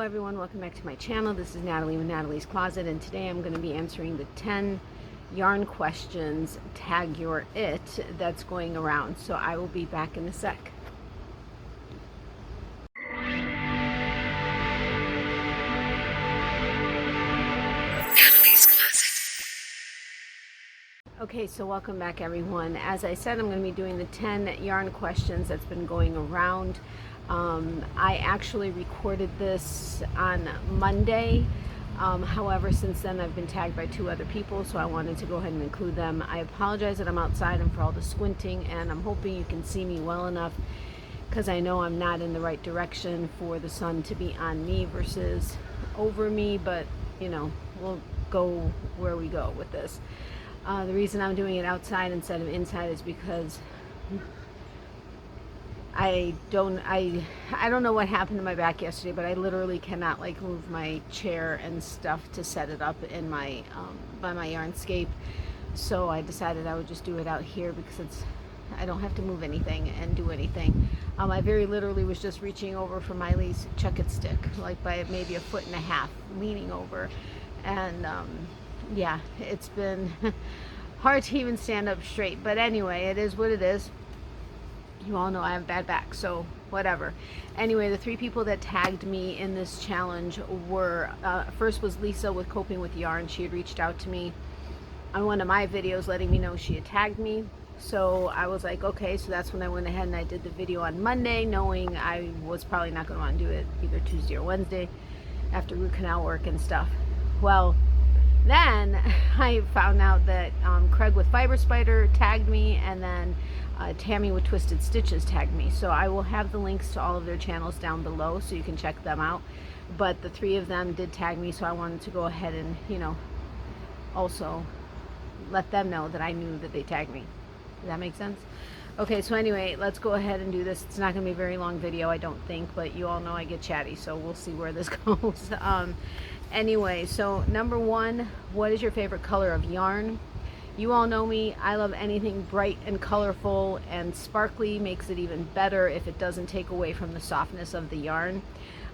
everyone, welcome back to my channel. This is Natalie with Natalie's Closet, and today I'm going to be answering the 10 yarn questions, tag your it, that's going around. So I will be back in a sec. Natalie's Closet. Okay, so welcome back everyone. As I said, I'm going to be doing the 10 yarn questions that's been going around. I actually recorded this on Monday. However, since then I've been tagged by 2 other people, so I wanted to go ahead and include them. I apologize that I'm outside and for all the squinting, and I'm hoping you can see me well enough because I know I'm not in the right direction for the sun to be on me versus over me, but you know, we'll go where we go with this. The reason I'm doing it outside instead of inside is because I don't know what happened to my back yesterday, but I literally cannot like move my chair and stuff to set it up in my by my Yarnscape. So I decided I would just do it out here because I don't have to move anything and do anything. I very literally was just reaching over for Miley's Chuck-It stick, like by maybe 1.5 feet, leaning over, and yeah, it's been hard to even stand up straight. But anyway, it is what it is. You all know I have bad back, so whatever. Anyway, the 3 people that tagged me in this challenge were, first was Lisa with Coping with Yarn. She had reached out to me on one of my videos letting me know she had tagged me. So I was like, okay, so that's when I went ahead and I did the video on Monday, knowing I was probably not going to want to do it either Tuesday or Wednesday after root canal work and stuff. Well, then I found out that Craig with Fiber Spider tagged me, and then Tammy with Twisted Stitches tagged me. So I will have the links to all of their channels down below so you can check them out. But the 3 of them did tag me, so I wanted to go ahead and, you know, also let them know that I knew that they tagged me. Does that make sense? Okay, so anyway, let's go ahead and do this. It's not going to be a very long video, I don't think, but you all know I get chatty, so we'll see where this goes. Anyway, so number 1, what is your favorite color of yarn? You all know me, I love anything bright and colorful, and sparkly makes it even better if it doesn't take away from the softness of the yarn.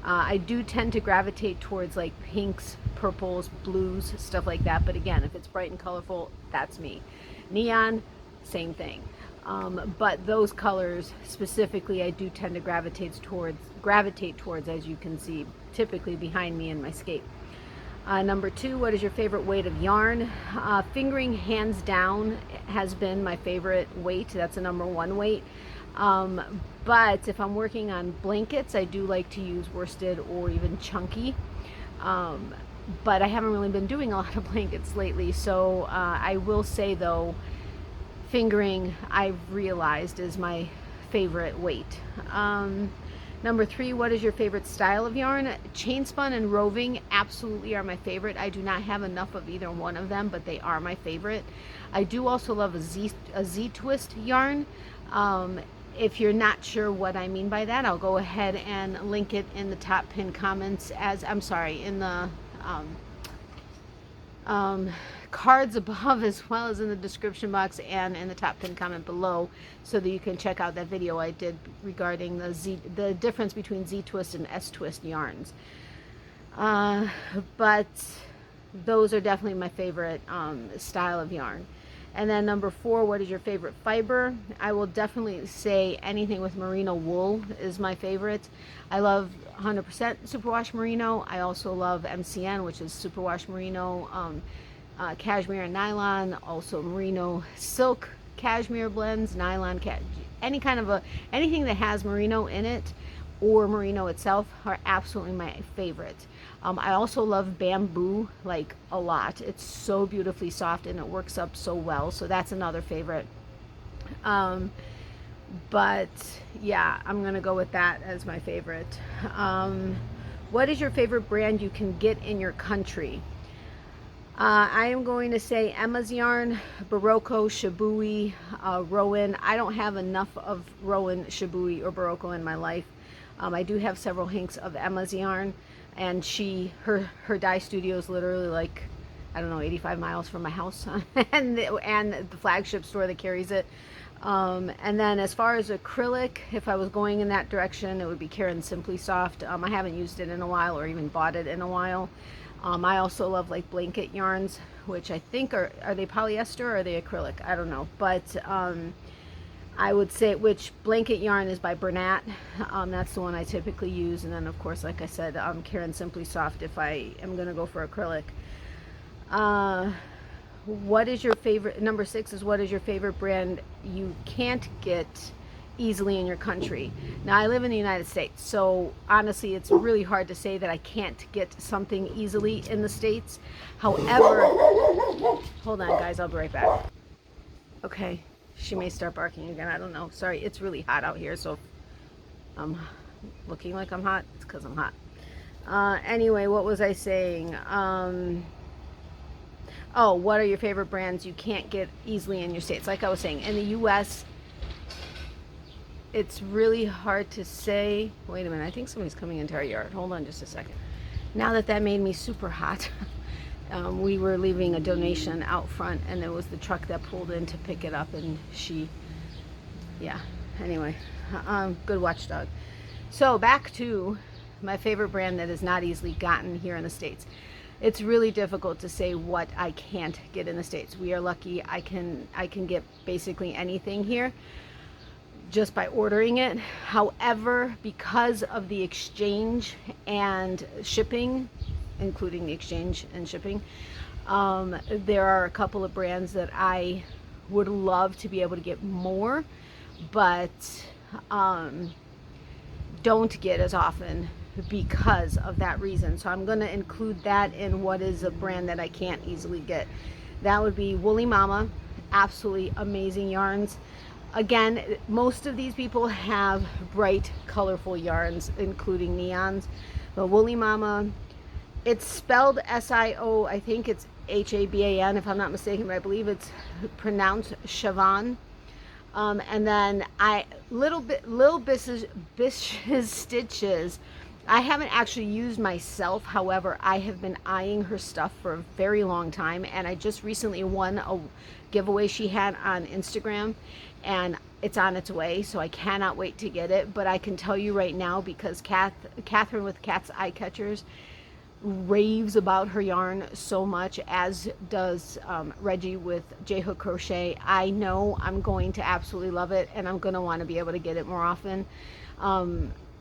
I do tend to gravitate towards like pinks, purples, blues, stuff like that, but again, if it's bright and colorful, that's me. Neon, same thing. But those colors specifically I do tend to gravitate towards, as you can see, typically behind me in my scape. Number 2, what is your favorite weight of yarn? Fingering, hands down, has been my favorite weight. That's a number 1 weight. But if I'm working on blankets, I do like to use worsted or even chunky. But I haven't really been doing a lot of blankets lately. So I will say though, fingering, I've realized, is my favorite weight. Number 3, what is your favorite style of yarn? Chainspun and Roving absolutely are my favorite. I do not have enough of either one of them, but they are my favorite. I do also love a Z twist yarn. If you're not sure what I mean by that, I'll go ahead and link it in the top pinned comments, in the cards above, as well as in the description box and in the top pinned comment below, so that you can check out that video I did regarding the difference between Z twist and S twist yarns. But those are definitely my favorite style of yarn. And then number 4, what is your favorite fiber? I will definitely say anything with merino wool is my favorite. I love 100% superwash merino. I also love MCN, which is superwash merino, cashmere and nylon, also merino silk cashmere blends, nylon, anything that has merino in it or merino itself are absolutely my favorite. I also love bamboo like a lot. It's so beautifully soft and it works up so well, so that's another favorite. But yeah, I'm gonna go with that as my favorite. What is your favorite brand you can get in your country? I am going to say Emma's Yarn, Barocco, Shibui, Rowan. I don't have enough of Rowan, Shibui, or Barocco in my life. I do have several hinks of Emma's Yarn, and her dye studio is literally like, I don't know, 85 miles from my house, and the flagship store that carries it And then as far as acrylic, if I was going in that direction, it would be Karen Simply Soft. I haven't used it in a while, or even bought it in a while. I also love like blanket yarns, which I think are they polyester or are they acrylic? I don't know. But I would say, which blanket yarn is by Bernat. That's the one I typically use. And then of course, like I said, Karen Simply Soft if I am going to go for acrylic. What is your favorite, number 6 is, what is your favorite brand you can't get easily in your country? Now, I live in the United States, so honestly, it's really hard to say that I can't get something easily in the States. However, hold on guys, I'll be right back. Okay, she may start barking again, I don't know. Sorry, it's really hot out here, so if I'm looking like I'm hot, it's because I'm hot. Anyway, what was I saying? Oh, what are your favorite brands you can't get easily in your states? Like I was saying, in the U.S., it's really hard to say. Wait a minute, I think somebody's coming into our yard. Hold on just a second. Now that made me super hot. We were leaving a donation out front, and it was the truck that pulled in to pick it up, and yeah, anyway, good watchdog. So back to my favorite brand that is not easily gotten here in the States. It's really difficult to say what I can't get in the States. We are lucky I can get basically anything here just by ordering it. However, because of the exchange and shipping, including the exchange and shipping, there are a couple of brands that I would love to be able to get more, but don't get as often because of that reason. So I'm going to include that in what is a brand that I can't easily get. That would be Woolly Mama. Absolutely amazing yarns. Again, most of these people have bright, colorful yarns, including neons. But Woolly Mama, it's spelled S-I-O, I think it's H-A-B-A-N if I'm not mistaken, but I believe it's pronounced Chavan. And then Little Bish's Stitches, I haven't actually used myself. However, I have been eyeing her stuff for a very long time, and I just recently won a giveaway she had on Instagram, and it's on its way, so I cannot wait to get it. But I can tell you right now, because Catherine with Cat's Eye Catchers raves about her yarn so much, as does Reggie with J Hook Crochet, I know I'm going to absolutely love it, and I'm going to want to be able to get it more often.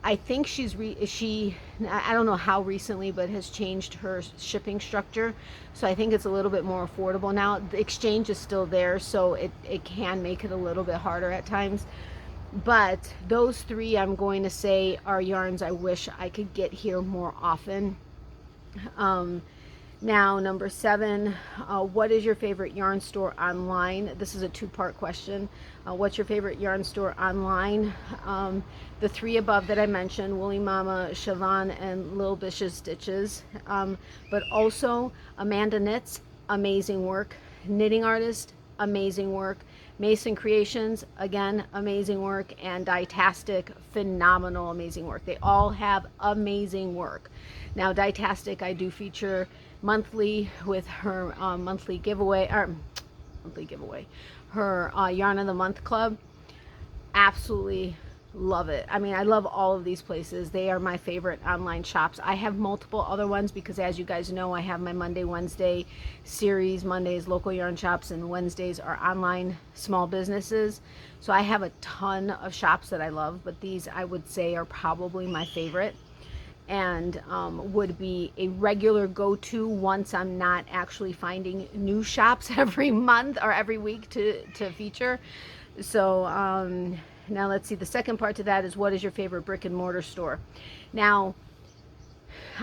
I think I don't know how recently, but has changed her shipping structure. So I think it's a little bit more affordable now. The exchange is still there, so it can make it a little bit harder at times. But those three, I'm going to say, are yarns I wish I could get here more often. Now, number 7, what is your favorite yarn store online? This is a 2-part question. What's your favorite yarn store online? The 3 above that I mentioned, Woolly Mama, Chavan, and Little Bish's Stitches. But also Amanda Knits, amazing work. Knitting Artist, amazing work. Mason Creations, again, amazing work. And Dietastic, phenomenal, amazing work. They all have amazing work. Now, Dietastic, I do feature monthly with her monthly giveaway, her Yarn of the Month Club. Absolutely love it. I mean, I love all of these places. They are my favorite online shops. I have multiple other ones because, as you guys know, I have my Monday, Wednesday series. Mondays, local yarn shops, and Wednesdays are online small businesses. So I have a ton of shops that I love, but these, I would say, are probably my favorite, and would be a regular go-to once I'm not actually finding new shops every month or every week to feature. So now let's see, the second part to that is, what is your favorite brick and mortar store? Now,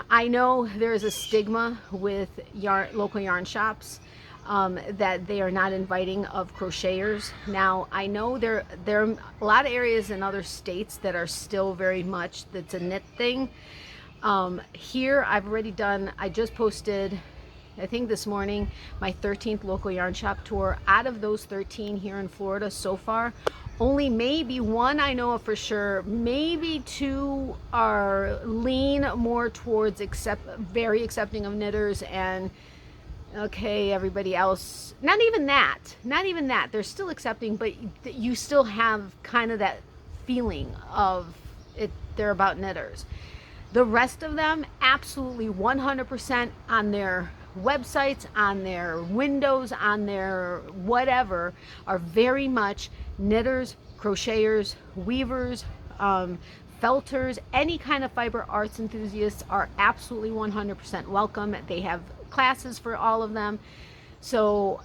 I know there is a stigma with local yarn shops, that they are not inviting of crocheters. Now, I know there are a lot of areas in other states that are still very much, that's a knit thing. Here I've already done, I just posted, I think this morning, my 13th local yarn shop tour. Out of those 13 here in Florida so far, only maybe 1 I know of for sure, maybe 2 are lean more towards very accepting of knitters, and Okay, everybody else, not even that, they're still accepting, but you still have kind of that feeling of it, they're about knitters. The rest of them, absolutely 100% on their websites, on their windows, on their whatever, are very much knitters, crocheters, weavers, felters, any kind of fiber arts enthusiasts are absolutely 100% welcome. They have classes for all of them. So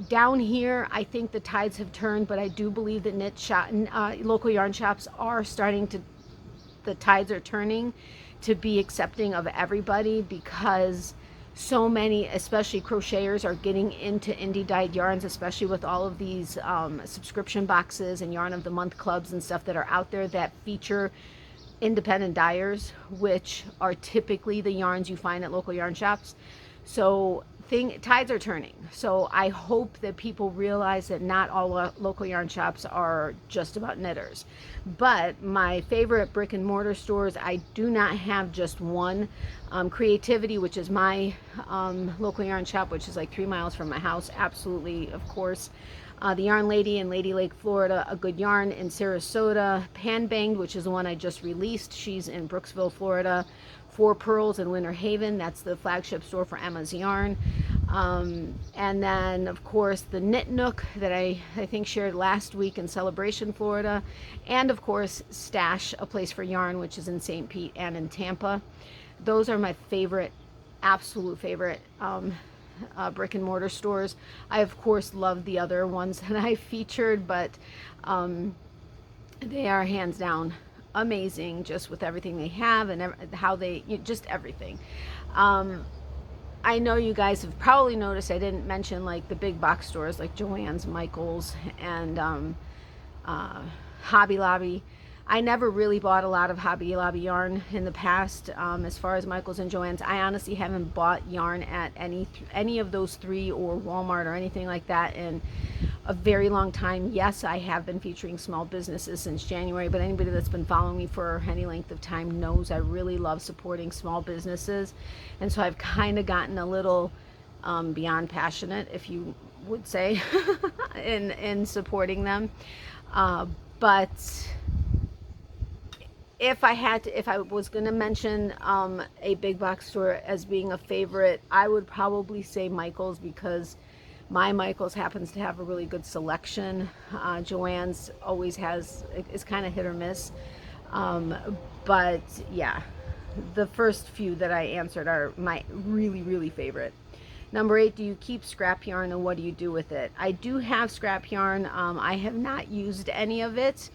down here, I think the tides have turned, but I do believe that local yarn shops are starting to, the tides are turning to be accepting of everybody, because so many, especially crocheters, are getting into indie dyed yarns, especially with all of these subscription boxes and yarn of the month clubs and stuff that are out there that feature independent dyers, which are typically the yarns you find at local yarn shops. So tides are turning. So I hope that people realize that not all local yarn shops are just about knitters. But my favorite brick and mortar stores, I do not have just one. Creativity, which is my local yarn shop, which is like 3 miles from my house, absolutely, of course. The Yarn Lady in Lady Lake, Florida, A Good Yarn in Sarasota, Pan Banged, which is the one I just released, she's in Brooksville, Florida. Four Pearls in Winter Haven, that's the flagship store for Emma's Yarn. And then, of course, the Knit Nook that I think shared last week in Celebration, Florida. And, of course, Stash, A Place for Yarn, which is in St. Pete and in Tampa. Those are my favorite, absolute favorite brick and mortar stores. I, of course, love the other ones that I featured, but they are hands down amazing, just with everything they have and how they, just everything. I know you guys have probably noticed I didn't mention like the big box stores like Joann's, Michael's, and Hobby Lobby. I never really bought a lot of Hobby Lobby yarn in the past. As far as Michael's and Joann's, I honestly haven't bought yarn at any of those three, or Walmart or anything like that, in a very long time. Yes, I have been featuring small businesses since January, but anybody that's been following me for any length of time knows I really love supporting small businesses. And so I've kind of gotten a little beyond passionate, if you would say, in supporting them. But if I was going to mention a big box store as being a favorite, I would probably say Michael's, because my Michael's happens to have a really good selection. Joann's always is kind of hit or miss. But yeah, the first few that I answered are my really, really favorite. Number 8, do you keep scrap yarn, and what do you do with it? I do have scrap yarn. I have not used any of it.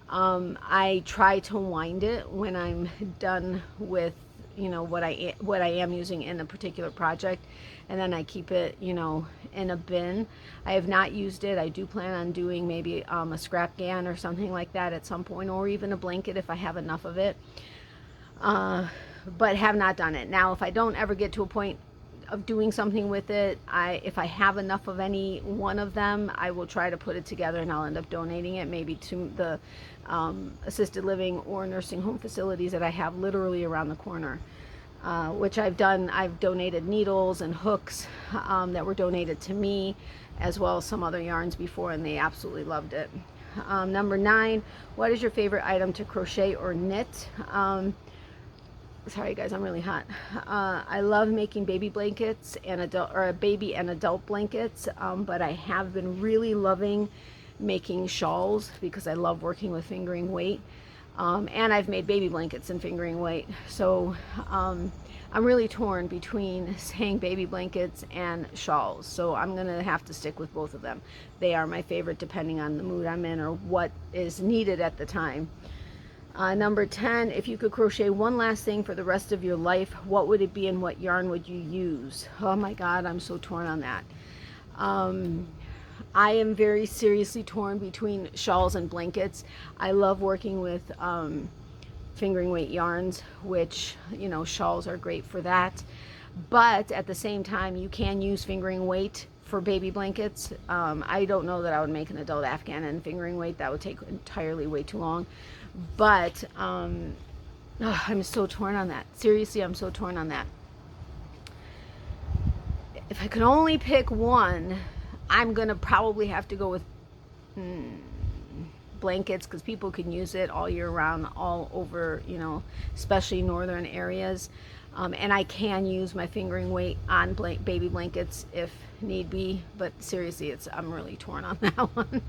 I try to wind it when I'm done with, what I am using in a particular project, and then I keep it, in a bin. I have not used it. I do plan on doing maybe a scrap GAN or something like that at some point, or even a blanket if I have enough of it, but have not done it. Now, if I don't ever get to a point of doing something with it, if I have enough of any one of them, I will try to put it together, and I'll end up donating it maybe to the assisted living or nursing home facilities that I have literally around the corner, which I've done. I've donated needles and hooks that were donated to me, as well as some other yarns before, and they absolutely loved it. Number 9, what is your favorite item to crochet or knit? Sorry guys, I'm really hot. I love making baby blankets and baby and adult blankets, but I have been really loving making shawls, because I love working with fingering weight, and I've made baby blankets in fingering weight. So I'm really torn between saying baby blankets and shawls, so I'm gonna have to stick with both of them. They are my favorite depending on the mood I'm in or what is needed at the time. Number 10, if you could crochet one last thing for the rest of your life, what would it be and what yarn would you use? Oh my God, I'm so torn on that. I am very seriously torn between shawls and blankets. I love working with fingering weight yarns, which, shawls are great for that. But at the same time, you can use fingering weight for baby blankets. I don't know that I would make an adult Afghan in fingering weight. That would take entirely way too long. But I'm so torn on that. Seriously, I'm so torn on that. if I could only pick one, I'm gonna probably have to go with blankets, because people can use it all year round, all over, you know, especially northern areas. And I can use my fingering weight on baby blankets if need be, but seriously, I'm really torn on that one.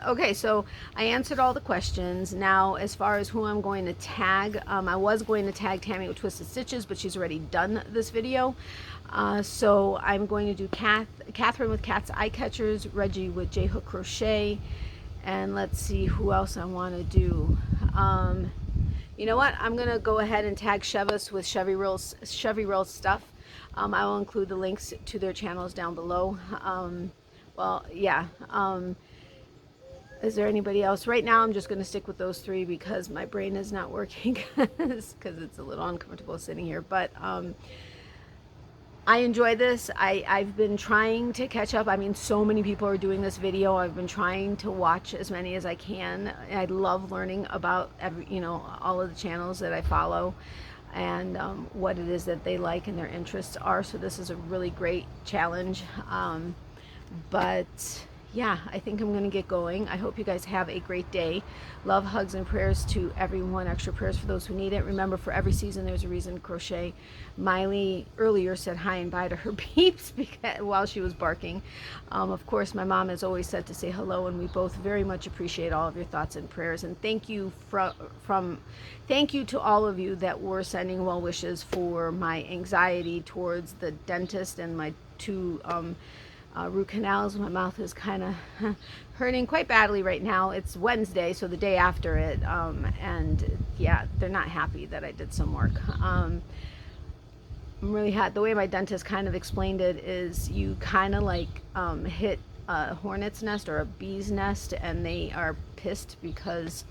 Okay, so I answered all the questions. Now, as far as who I'm going to tag, I was going to tag Tammy with Twisted Stitches, but she's already done this video. So I'm going to do Catherine with Cat's Eye Catchers, Reggie with J Hook Crochet, and let's see who else I want to do. You know what? I'm gonna go ahead and tag Chevis with Chevy Rolls Stuff. I will include the links to their channels down below. Well, yeah. Is there anybody else? Right now, I'm just gonna stick with those three because my brain is not working, because it's a little uncomfortable sitting here. But I enjoy this. I've been trying to catch up. I mean, so many people are doing this video. I've been trying to watch as many as I can. I love learning about all of the channels that I follow, and what it is that they like and their interests are. So this is a really great challenge. But yeah, I think I'm going to get going. I hope you guys have a great day. Love, hugs, and prayers to everyone. Extra prayers for those who need it. Remember, for every season, there's a reason to crochet. Miley earlier said hi and bye to her peeps while she was barking. Of course, my mom has always said to say hello, and we both very much appreciate all of your thoughts and prayers. And thank you thank you to all of you that were sending well wishes for my anxiety towards the dentist and my two root canals. My mouth is kind of hurting quite badly right now. It's Wednesday, so the day after it, and yeah, they're not happy that I did some work. I'm really hot. The way my dentist kind of explained it is you kind of like hit a hornet's nest or a bee's nest, and they are pissed because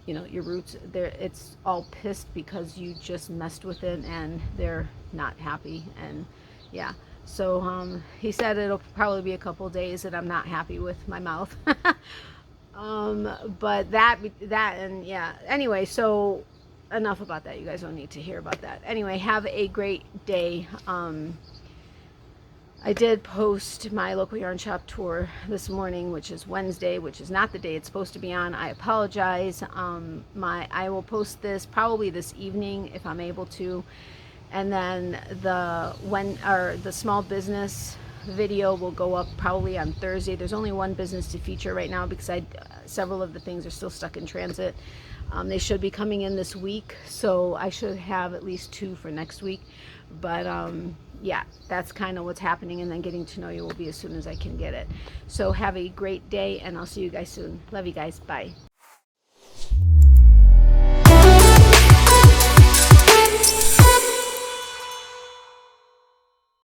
your roots, it's all pissed because you just messed with it, and they're not happy. And yeah, so he said it'll probably be a couple days that I'm not happy with my mouth. But that and yeah, anyway, so enough about that. You guys don't need to hear about that. Anyway, have a great day. I did post my local yarn shop tour this morning, which is Wednesday, which is not the day it's supposed to be on. I apologize. I will post this probably this evening if I'm able to. And then the small business video will go up probably on Thursday. There's only one business to feature right now because several of the things are still stuck in transit. They should be coming in this week, so I should have at least 2 for next week. But yeah, that's kind of what's happening, and then getting to know you will be as soon as I can get it. So have a great day, and I'll see you guys soon. Love you guys. Bye.